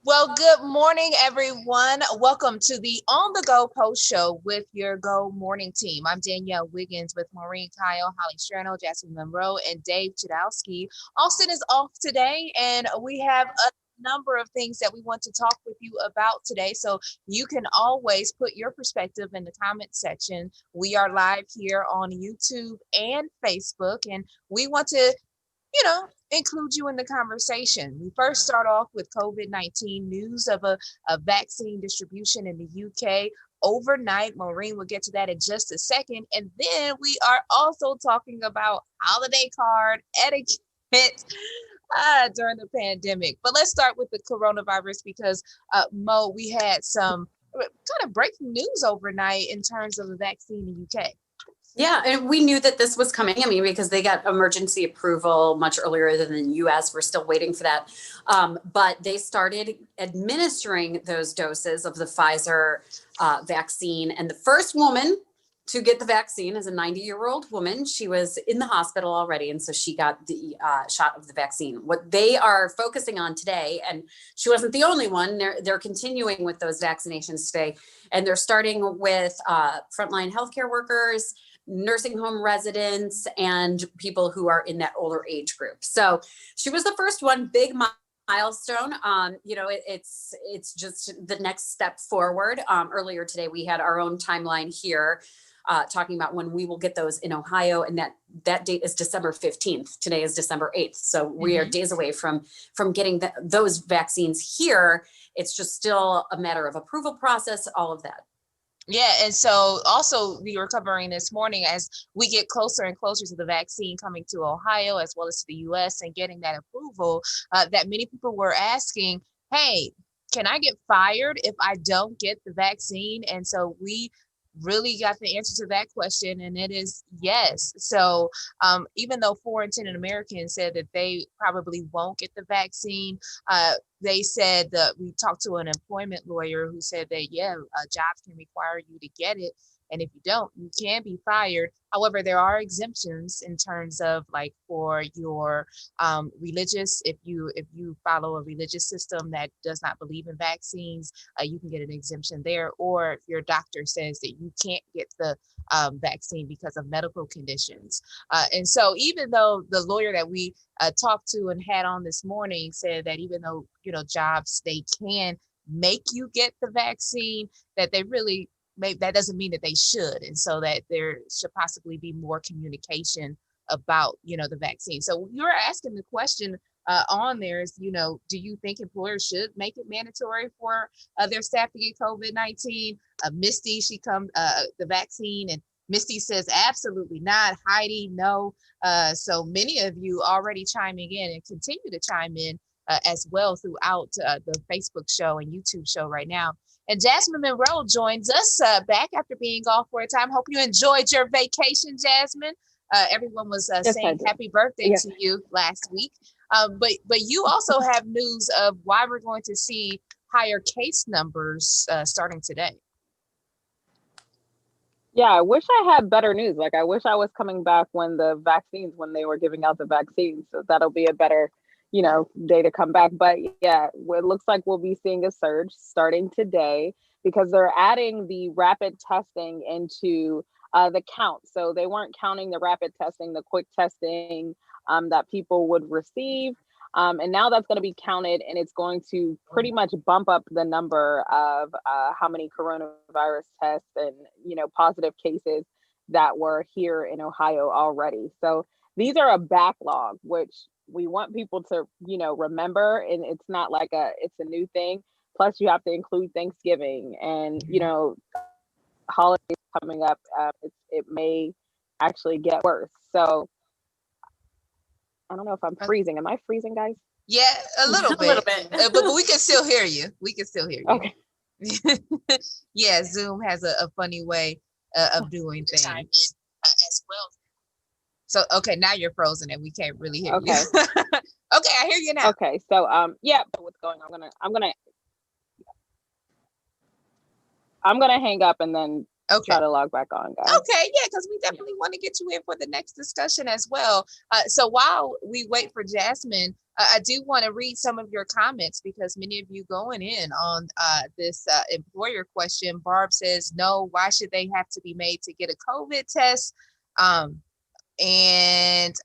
Well, good morning, everyone. Welcome to the On the Go Post Show with your Go Morning team. I'm Danielle Wiggins with Maureen Kyle, Holly Strano, Jasmine Monroe, and Dave Chudowski. Austin is off today, and we have a number of things that we want to talk with you about today. So you can always put your perspective in the comment section. We are live here on YouTube and Facebook, and we want to include you in the conversation. We first start off with COVID-19 news of a vaccine distribution in the UK overnight. Maureen will get to that in just a second. And then we are also talking about holiday card etiquette during the pandemic. But let's start with the coronavirus because, Mo, we had some kind of breaking news overnight in terms of the vaccine in the UK. Yeah, and we knew that this was coming. I mean, because they got emergency approval much earlier than the US. We're still waiting for that. But they started administering those doses of the Pfizer vaccine. And the first woman to get the vaccine is a 90-year-old woman. She was in the hospital already. And so she got the shot of the vaccine. What they are focusing on today, and she wasn't the only one, they're continuing with those vaccinations today. And they're starting with frontline healthcare workers, nursing home residents, and people who are in that older age group. So she was the first one, big milestone. It's just the next step forward. Earlier today, we had our own timeline here talking about when we will get those in Ohio, and that date is December 15th. Today is December 8th. So we are days away from getting those vaccines here. It's just still a matter of approval process, all of that. Yeah, and so also we were covering this morning as we get closer and closer to the vaccine coming to Ohio as well as to the US and getting that approval, that many people were asking, hey, can I get fired if I don't get the vaccine? And so we really got the answer to that question, and it is yes. So even though 4 in 10 Americans said that they probably won't get the vaccine, they said that we talked to an employment lawyer who said that, jobs can require you to get it. And if you don't, you can be fired. However, there are exemptions in terms of like for your religious, if you follow a religious system that does not believe in vaccines, you can get an exemption there. Or if your doctor says that you can't get the vaccine because of medical conditions. And so even though the lawyer that we talked to and had on this morning said that even though, jobs, they can make you get the vaccine, that they really that doesn't mean that they should. And so that there should possibly be more communication about, the vaccine. So you're asking the question on there is, do you think employers should make it mandatory for their staff to get COVID-19? Misty, she come the vaccine, and Misty says absolutely not. Heidi, no. So many of you already chiming in and continue to chime in as well throughout the Facebook show and YouTube show right now. And Jasmine Monroe joins us back after being off for a time. Hope you enjoyed your vacation, Jasmine. Everyone was saying happy birthday to you last week. But you also have news of why we're going to see higher case numbers starting today. Yeah, I wish I had better news. Like, I wish I was coming back when they were giving out the vaccines. So that'll be a better, day to come back. But yeah, it looks like we'll be seeing a surge starting today because they're adding the rapid testing into the count. So they weren't counting the rapid testing, the quick testing that people would receive. And now that's going to be counted, and it's going to pretty much bump up the number of how many coronavirus tests and, positive cases that were here in Ohio already. So these are a backlog, which we want people to, remember. And it's not like it's a new thing. Plus, you have to include Thanksgiving and, holidays coming up. It may actually get worse. So I don't know if I'm freezing. Am I freezing, guys? Yeah, a little bit. But we can still hear you. Okay. Yeah, Zoom has a funny way of doing things as well. So, okay, now you're frozen and we can't really hear you. Okay, I hear you now. Okay, so what's going on? I'm gonna hang up and then try to log back on, guys. Okay, yeah, because we definitely want to get you in for the next discussion as well. So while we wait for Jasmine, I do want to read some of your comments because many of you going in on this employer question. Barb says, no, why should they have to be made to get a COVID test? And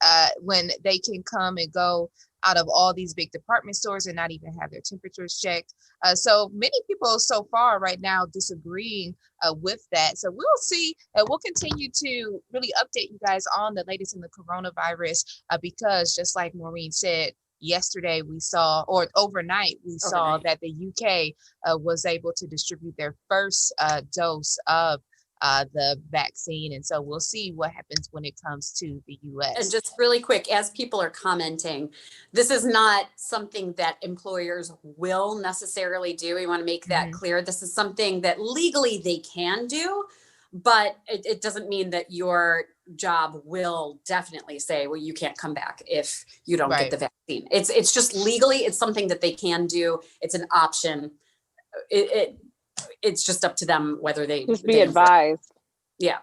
when they can come and go out of all these big department stores and not even have their temperatures checked. So many people so far right now disagreeing with that. So we'll see. We'll continue to really update you guys on the latest in the coronavirus because just like Maureen said, yesterday we saw, or overnight we saw that the UK was able to distribute their first dose of the vaccine. And so we'll see what happens when it comes to the US. And just really quick, as people are commenting, this is not something that employers will necessarily do. We want to make that clear. This is something that legally they can do, but it doesn't mean that your job will definitely say, well, you can't come back if you don't get the vaccine. It's just legally, it's something that they can do. It's an option. It's just up to them whether they just be advised. Yeah.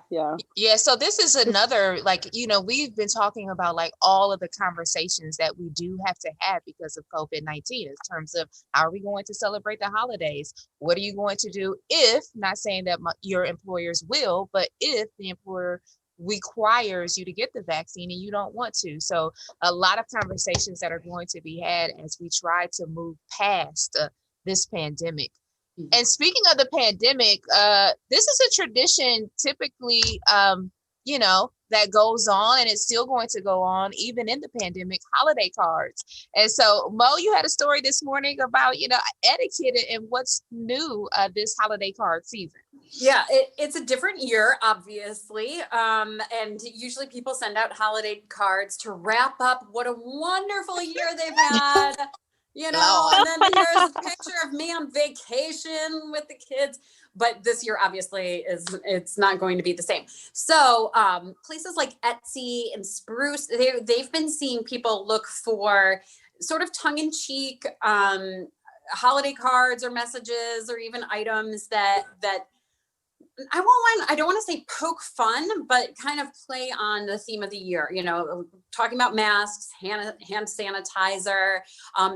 So this is another, like, we've been talking about like all of the conversations that we do have to have because of COVID-19 in terms of how are we going to celebrate the holidays? What are you going to do if, not saying that your employers will, but if the employer requires you to get the vaccine and you don't want to. So a lot of conversations that are going to be had as we try to move past this pandemic. And speaking of the pandemic, this is a tradition typically, that goes on, and it's still going to go on even in the pandemic, holiday cards. And so, Mo, you had a story this morning about, etiquette and what's new this holiday card season. Yeah, it's a different year, obviously. And usually people send out holiday cards to wrap up what a wonderful year they've had. And then there's a picture of me on vacation with the kids. But this year, obviously, it's not going to be the same. So places like Etsy and Spruce, they've been seeing people look for sort of tongue-in-cheek holiday cards or messages or even items that I don't want to say poke fun, but kind of play on the theme of the year, talking about masks, hand sanitizer.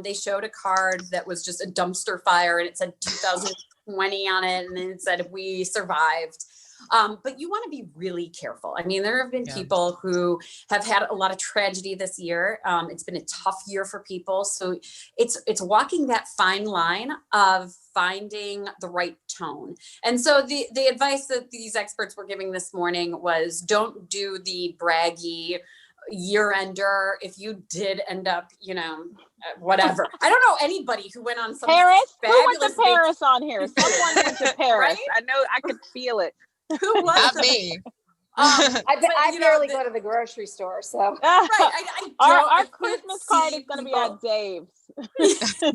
They showed a card that was just a dumpster fire and it said 2020 on it. And then it said, we survived. But you want to be really careful. I mean, there have been people who have had a lot of tragedy this year. It's been a tough year for people. So it's walking that fine line of finding the right tone. And so the advice that these experts were giving this morning was don't do the braggy year ender. If you did end up, whatever. I don't know anybody who went on some Paris. Who fabulous went to Paris on here? Someone went to Paris. Right? I know, I could feel it. Who was Not me. I barely go to the grocery store, so right. Our Christmas card is going to be at Dave's.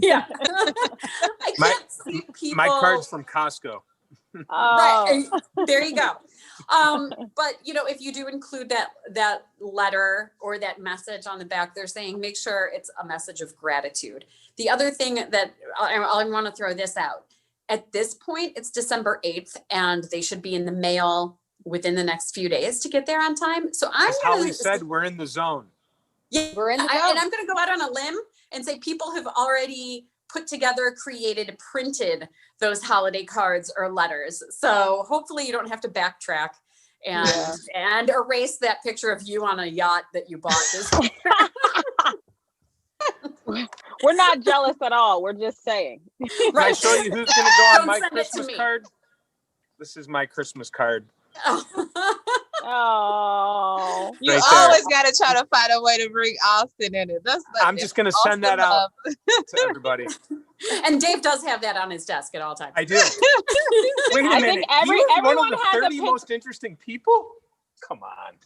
Yeah, I can't see people. My card's from Costco. Right, there you go. But if you do include that letter or that message on the back, they're saying make sure it's a message of gratitude. The other thing that I want to throw this out. At this point, it's December 8th, and they should be in the mail within the next few days to get there on time. So as Holly said, we're in the zone. Yeah, we're in the zone. And I'm going to go out on a limb and say people have already put together, created, printed those holiday cards or letters. So hopefully you don't have to backtrack and erase that picture of you on a yacht that you bought this year. We're not jealous at all. We're just saying. Can I show you who's going to go on my Christmas card? This is my Christmas card. Oh, you always got to try to find a way to bring Austin in it. I'm just going to send that out to everybody. And Dave does have that on his desk at all times. I do. Wait a minute. Think everyone one of the 30 most interesting people? Come on.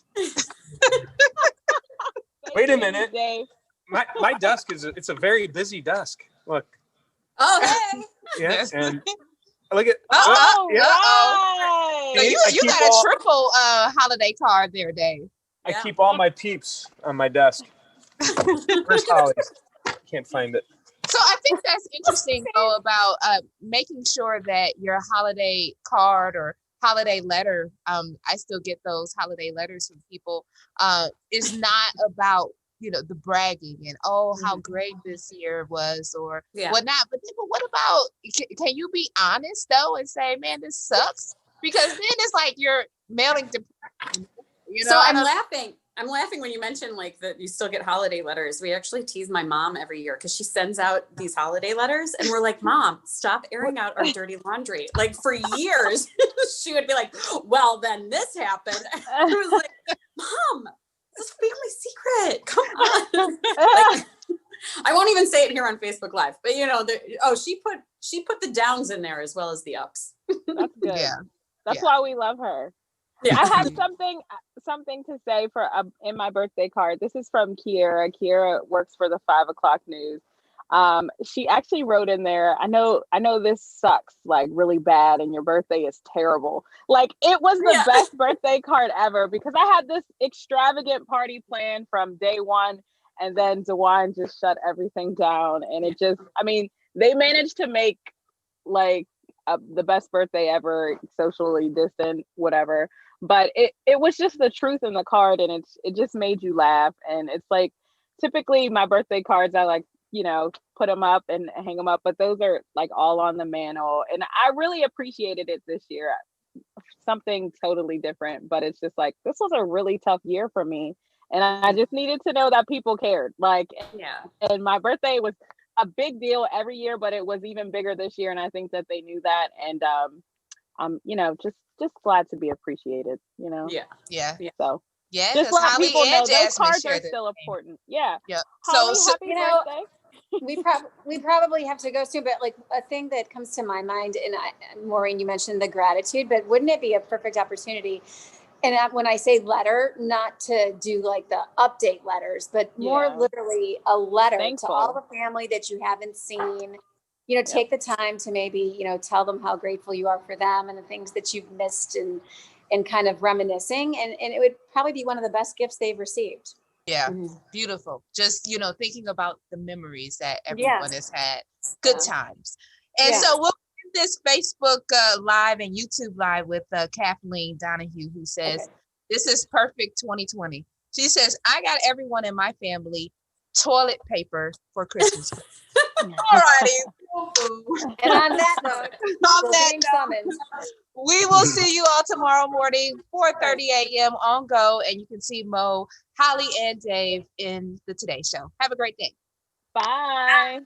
Wait a minute. Dave. My desk it's a very busy desk. Look. Oh, hey. Yes, and look at. Right. So you got a triple holiday card there, Dave. I keep all my peeps on my desk. Where's Holly's? Can't find it. So I think that's interesting, though, about making sure that your holiday card or holiday letter, I still get those holiday letters from people, is not about the bragging and how great this year was or Yeah. whatnot. But then, what about, can you be honest though and say, man, this sucks? Because then it's like you're mailing depression. So I'm laughing when you mention like that you still get holiday letters. We actually tease my mom every year because she sends out these holiday letters and we're like, Mom, stop airing out our dirty laundry. Like for years, she would be like, well, then this happened. I was like, Mom, it's a family secret. Come on. Like, I won't even say it here on Facebook Live, but she put the downs in there as well as the ups. That's good. Yeah. That's why we love her. Yeah. I have something to say for in my birthday card. This is from Kiera. Kiera works for the 5 o'clock news. She actually wrote in there, I know this sucks like really bad and your birthday is terrible. Like it was the best birthday card ever because I had this extravagant party planned from day one and then DeWine just shut everything down. And it just, I mean, they managed to make like the best birthday ever, socially distant, whatever. But it was just the truth in the card and it just made you laugh. And it's like, typically my birthday cards, I like, put them up and hang them up, but those are like all on the mantle. And I really appreciated it this year. Something totally different, but it's just like, this was a really tough year for me. And I just needed to know that people cared. Like, and my birthday was a big deal every year, but it was even bigger this year. And I think that they knew that. And, just glad to be appreciated, Yeah. So. Yeah, just let Holly people know Jasmine those cards are shared still important. Yeah. Yeah. Holly, So happy birthday. We probably have to go soon, but like a thing that comes to my mind, and Maureen, you mentioned the gratitude, but wouldn't it be a perfect opportunity? And when I say letter, not to do like the update letters, but more literally a letter to all the family that you haven't seen. Take the time to maybe, tell them how grateful you are for them and the things that you've missed and kind of reminiscing. And it would probably be one of the best gifts they've received. Yeah. Beautiful. Just, thinking about the memories that everyone has had, good times. And so we'll end this Facebook live and YouTube live with Kathleen Donahue, who says, this is perfect 2020. She says, I got everyone in my family toilet paper for Christmas. All righty. And on that note, we will see you all tomorrow morning, 4:30 a.m. on Go, and you can see Mo, Holly, and Dave in the Today Show. Have a great day. Bye.